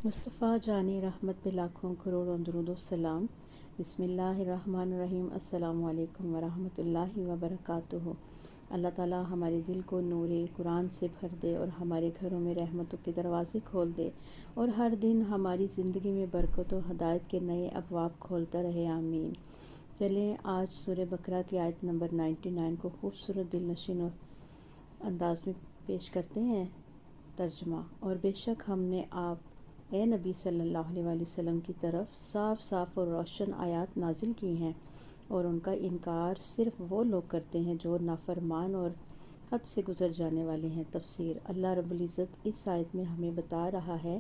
مصطفیٰ جانی رحمت پہ لاکھوں کروڑوں درود و سلام۔ بسم اللہ الرحمن الرحیم۔ السلام علیکم ورحمۃ اللہ وبرکاتہ۔ اللہ تعالیٰ ہمارے دل کو نور قرآن سے بھر دے اور ہمارے گھروں میں رحمتوں کے دروازے کھول دے اور ہر دن ہماری زندگی میں برکت و ہدایت کے نئے ابواب کھولتا رہے، آمین۔ چلیں آج سورہ بقرہ کی آیت نمبر 99 کو خوبصورت دل نشین انداز میں پیش کرتے ہیں ترجمہ۔ اور بے شک ہم نے آپ اے نبی صلی اللہ علیہ وآلہ وسلم کی طرف صاف صاف اور روشن آیات نازل کی ہیں، اور ان کا انکار صرف وہ لوگ کرتے ہیں جو نافرمان اور حد سے گزر جانے والے ہیں۔ تفسیر۔ اللہ رب العزت اس آیت میں ہمیں بتا رہا ہے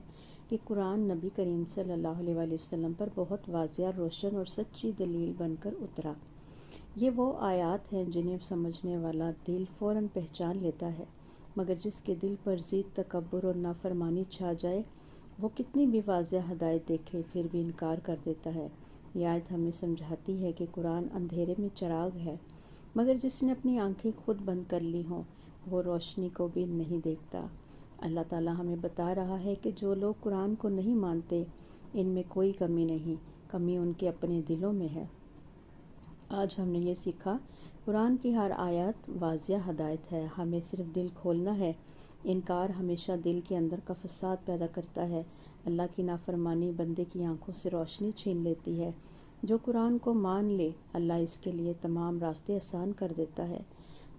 کہ قرآن نبی کریم صلی اللہ علیہ وآلہ وسلم پر بہت واضح، روشن اور سچی دلیل بن کر اترا۔ یہ وہ آیات ہیں جنہیں سمجھنے والا دل فوراً پہچان لیتا ہے، مگر جس کے دل پر ضد، تکبر اور نافرمانی چھا جائے، وہ کتنی بھی واضح ہدایت دیکھے پھر بھی انکار کر دیتا ہے۔ یہ آیت ہمیں سمجھاتی ہے کہ قرآن اندھیرے میں چراغ ہے، مگر جس نے اپنی آنکھیں خود بند کر لی ہوں وہ روشنی کو بھی نہیں دیکھتا۔ اللہ تعالیٰ ہمیں بتا رہا ہے کہ جو لوگ قرآن کو نہیں مانتے ان میں کوئی کمی نہیں، کمی ان کے اپنے دلوں میں ہے۔ آج ہم نے یہ سیکھا، قرآن کی ہر آیت واضح ہدایت ہے، ہمیں صرف دل کھولنا ہے۔ انکار ہمیشہ دل کے اندر کا فساد پیدا کرتا ہے۔ اللہ کی نافرمانی بندے کی آنکھوں سے روشنی چھین لیتی ہے۔ جو قرآن کو مان لے اللہ اس کے لیے تمام راستے آسان کر دیتا ہے۔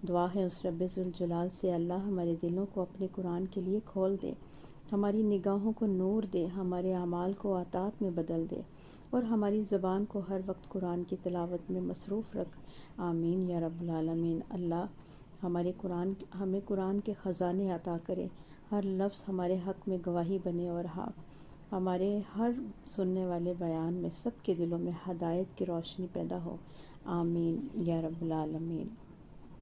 دعا ہے اس رب ذوالجلال سے اللہ ہمارے دلوں کو اپنے قرآن کے لیے کھول دے، ہماری نگاہوں کو نور دے، ہمارے اعمال کو اطاعت میں بدل دے اور ہماری زبان کو ہر وقت قرآن کی تلاوت میں مصروف رکھ، آمین یا رب العالمین۔ اللہ ہمیں قرآن کے خزانے عطا کرے، ہر لفظ ہمارے حق میں گواہی بنے اور ہمارے ہر سننے والے بیان میں سب کے دلوں میں ہدایت کی روشنی پیدا ہو، آمین یا رب العالمین۔